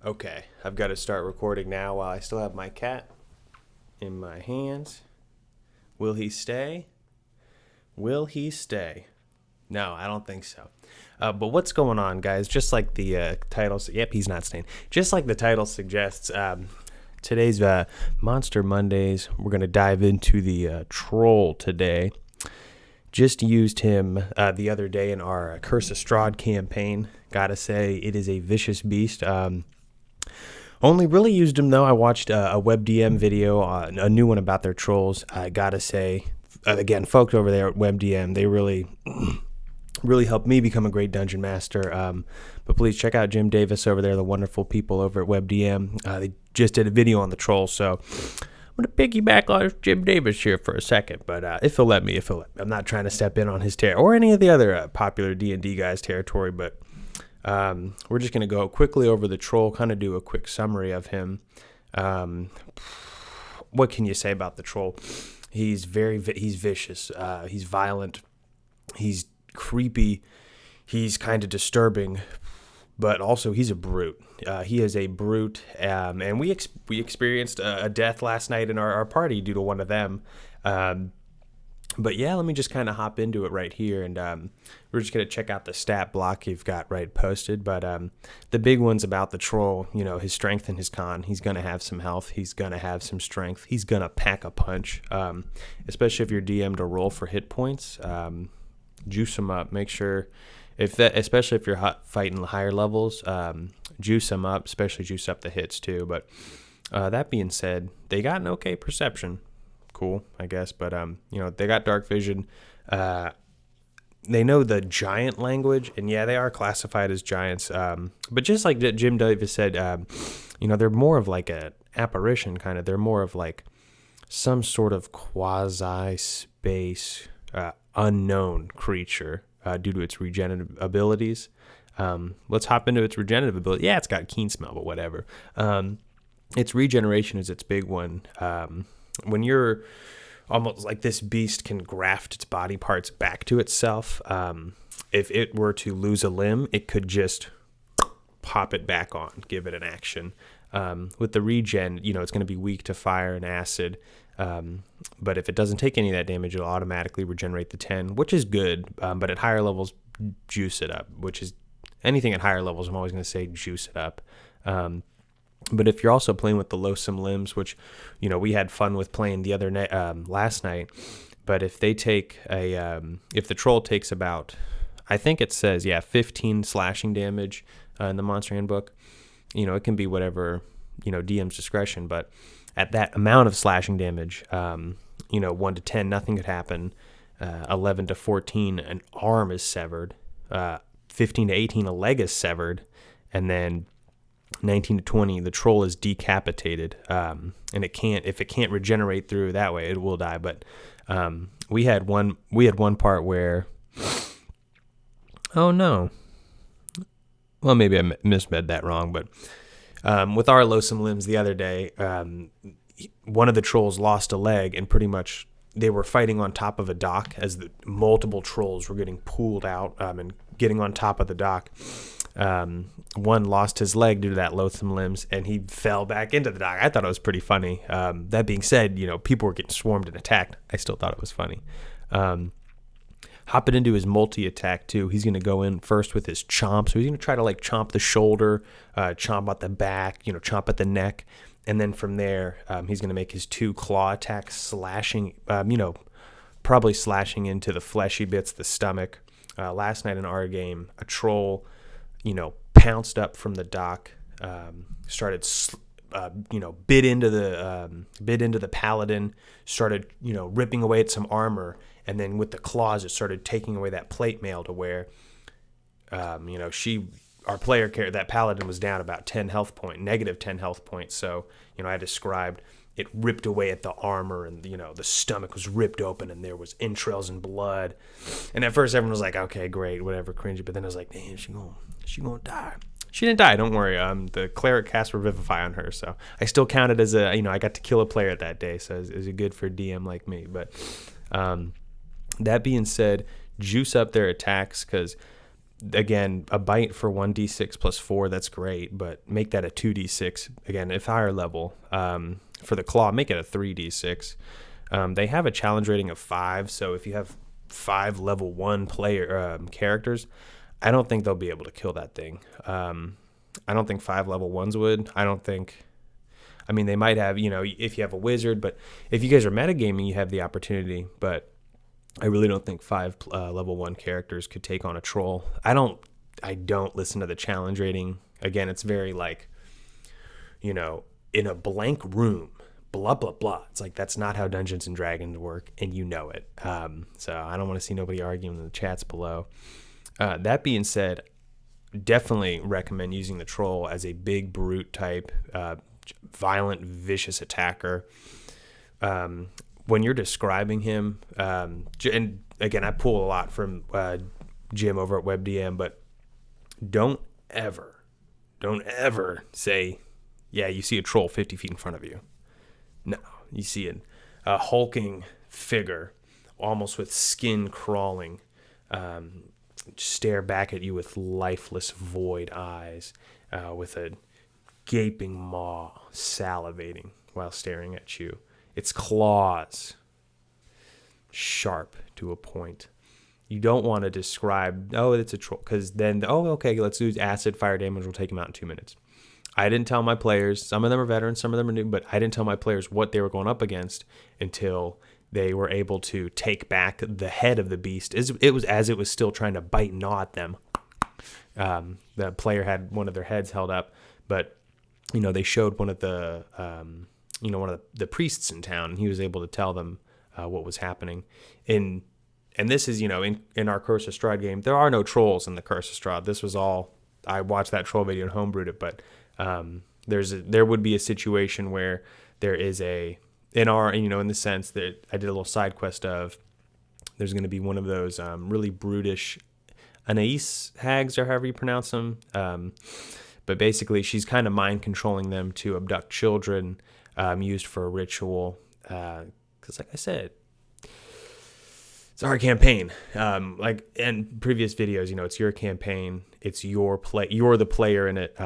Okay, I've got to start recording now while I still have my cat in my hands. Will he stay? Will he stay? No, I don't think so. But what's going on, guys? Just like the title... Yep, he's not staying. Just like the title suggests, today's Monster Mondays, we're going to dive into the troll today. Just used him the other day in our Curse of Strahd campaign. Gotta say, it is a vicious beast. Only really used them, though. I watched a WebDM video, a new one about their trolls. I gotta say, again, folks over there at WebDM, they really helped me become a great dungeon master. But please check out Jim Davis over there, the wonderful people over at WebDM. They just did a video on the trolls, so I'm going to piggyback on Jim Davis here for a second. But if he'll let me, I'm not trying to step in on his territory or any of the other popular D&D guys' territory, but we're just going to go quickly over the troll, kind of do a quick summary of him. What can you say about the troll? He's vicious. He's violent. He's creepy. He's kind of disturbing, but also he's a brute. He is a brute, and we experienced a death last night in our party due to one of them. But yeah, let me just kind of hop into it right here, and we're just going to check out the stat block you've got right posted. But the big ones about the troll, his strength and his con. He's going to have some health. He's going to have some strength. He's going to pack a punch, especially if you're DM'd to roll for hit points. Juice him up. Make sure, especially if you're fighting higher levels, juice them up, especially juice up the hits too. But that being said, they got an okay perception. Cool, I guess, but they got dark vision. They know the giant language, and yeah, they are classified as giants. But just like Jim Davis said, they're more of like an apparition kind of. They're more of like some sort of quasi-space unknown creature due to its regenerative abilities. Let's hop into its regenerative ability. Yeah, it's got keen smell, but whatever. Its regeneration is its big one. When you're almost like this beast can graft its body parts back to itself. If it were to lose a limb, it could just pop it back on, give it an action. With the regen, it's going to be weak to fire and acid. But if it doesn't take any of that damage, it'll automatically regenerate the 10, which is good. But at higher levels, juice it up, which is anything at higher levels. I'm always going to say juice it up. But if you're also playing with the loathsome limbs, which, we had fun with playing the other night, last night, but if they take if the troll takes about, I think it says, 15 slashing damage in the Monster Handbook, it can be whatever, DM's discretion, but at that amount of slashing damage, 1 to 10, nothing could happen. 11 to 14, an arm is severed. 15 to 18, a leg is severed. And then 19 to 20, the troll is decapitated. And if it can't regenerate through that way, it will die. But we had one part where, oh no, well, maybe I misread that wrong, but with our loathsome limbs the other day, one of the trolls lost a leg, and pretty much they were fighting on top of a dock as the multiple trolls were getting pulled out and getting on top of the dock. One lost his leg due to that loathsome limbs, and he fell back into the dock. I thought it was pretty funny. That being said, people were getting swarmed and attacked. I still thought it was funny. Hopping into his multi-attack too. He's going to go in first with his chomp. So he's going to try to chomp the shoulder, chomp at the back, chomp at the neck. And then from there, he's going to make his 2 claw attacks, slashing, probably slashing into the fleshy bits, the stomach. Last night in our game, a troll, pounced up from the dock, started, bit into the paladin, started, ripping away at some armor. And then with the claws, it started taking away that plate mail to where, our player character, that paladin was down about negative 10 health points. So, I described it ripped away at the armor, and, the stomach was ripped open, and there was entrails and blood. And at first everyone was like, okay, great, whatever, cringy. But then I was like, man, she gonna die. She didn't die, don't worry. The cleric cast Revivify on her, so I still counted as I got to kill a player that day, so it was good for a DM like me. But that being said, juice up their attacks, because again, a bite for 1d6 plus 4, that's great, but make that a 2d6. Again, if higher level. For the claw, make it a 3d6. They have a challenge rating of 5, so if you have 5 level 1 player characters, I don't think they'll be able to kill that thing. I don't think 5 level 1s would. I mean, they might have, if you have a wizard, but if you guys are metagaming, you have the opportunity, but I really don't think 5 level 1 characters could take on a troll. I don't listen to the challenge rating. Again, it's very like, in a blank room, blah, blah, blah. It's like, that's not how Dungeons and Dragons work, and you know it. So I don't want to see nobody arguing in the chats below. That being said, definitely recommend using the troll as a big brute type, violent, vicious attacker. When you're describing him, and again, I pull a lot from Jim over at WebDM, but don't ever say, yeah, you see a troll 50 feet in front of you. No, you see a hulking figure, almost with skin crawling, stare back at you with lifeless void eyes, with a gaping maw, salivating while staring at you. Its claws, sharp to a point. You don't want to describe, it's a troll, because then, okay, let's use acid, fire damage, we'll take him out in 2 minutes. I didn't tell my players, some of them are veterans, some of them are new, but I didn't tell my players what they were going up against until they were able to take back the head of the beast. It was still trying to bite and gnaw at them. The player had one of their heads held up, but they showed one of the priests in town, and he was able to tell them what was happening. And this is, in our Curse of Strahd game, there are no trolls in the Curse of Strahd. This was all, I watched that troll video and homebrewed it, but there would be a situation where there is in the sense that I did a little side quest of, there's going to be one of those really brutish Anais hags, or however you pronounce them. But basically, she's kind of mind controlling them to abduct children, used for a ritual. Because, like I said, it's our campaign. Like in previous videos, it's your campaign. It's your play. You're the player in it.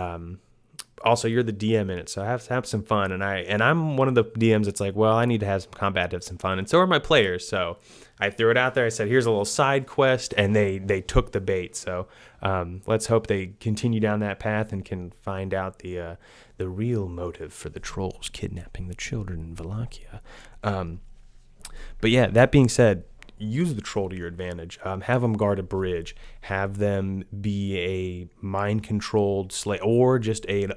Also, you're the DM in it, so have some fun. And I'm one of the DMs that's like, well, I need to have some combat to have some fun, and so are my players. So I threw it out there. I said, here's a little side quest, and they took the bait. So let's hope they continue down that path and can find out the real motive for the trolls kidnapping the children in Wallachia. But yeah, that being said, use the troll to your advantage. Have them guard a bridge. Have them be a mind-controlled slave, or just an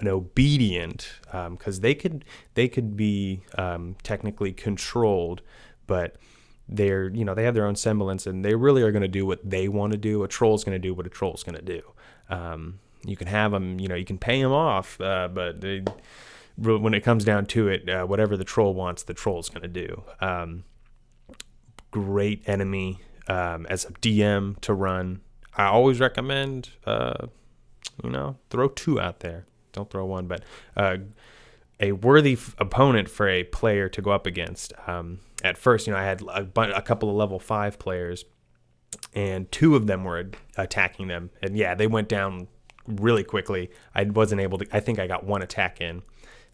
obedient, because they could be technically controlled, but they're they have their own semblance, and they really are going to do what they want to do. A troll's going to do what a troll's going to do. You can have them, you can pay them off, but when it comes down to it, whatever the troll wants, the troll's going to do. Great enemy as a DM to run. I always recommend, throw 2 out there. Don't throw 1, but a worthy opponent for a player to go up against. At first, I had a couple of level 5 players, and 2 of them were attacking them. And yeah, they went down really quickly. I wasn't able to, I think I got 1 attack in.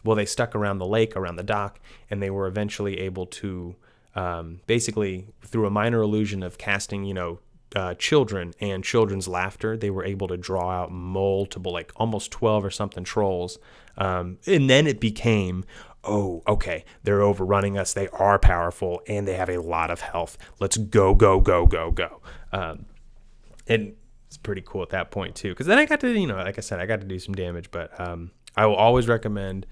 Well, they stuck around the lake, around the dock, and they were eventually able to, basically, through a minor illusion of casting, children and children's laughter, they were able to draw out multiple, like almost 12 or something trolls. And then it became, oh, okay, they're overrunning us. They are powerful, and they have a lot of health. Let's go, go, go, go, go. And it's pretty cool at that point, too. Because then I got to, like I said, I got to do some damage. But I will always recommend...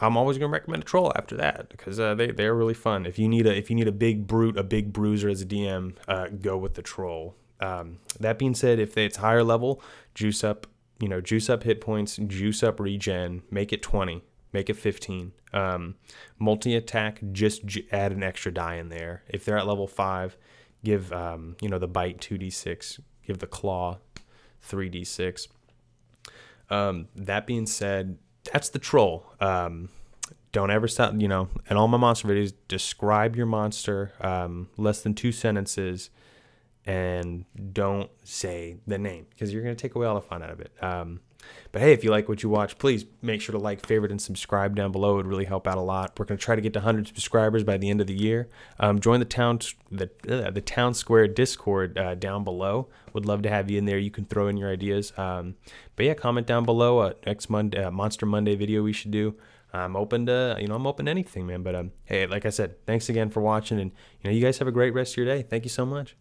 I'm always going to recommend a troll after that, because they're really fun. If you need a big brute, a big bruiser as a DM, go with the troll. That being said, if it's higher level, juice up hit points, juice up regen, make it 20, make it 15. Multi-attack, just add an extra die in there. If they're at level 5, give the bite 2d6, give the claw 3d6. That being said, that's the troll. Don't ever stop, in all my monster videos, describe your monster, less than 2 sentences, and don't say the name because you're going to take away all the fun out of it. But hey, if you like what you watch, please make sure to like, favorite, and subscribe down below. It would really help out a lot. We're going to try to get to 100 subscribers by the end of the year. Join the Town Square Discord down below. Would love to have you in there. You can throw in your ideas. But yeah, comment down below. Next Monday, Monster Monday video we should do. I'm open to anything, man. But hey, like I said, thanks again for watching, and you guys have a great rest of your day. Thank you so much.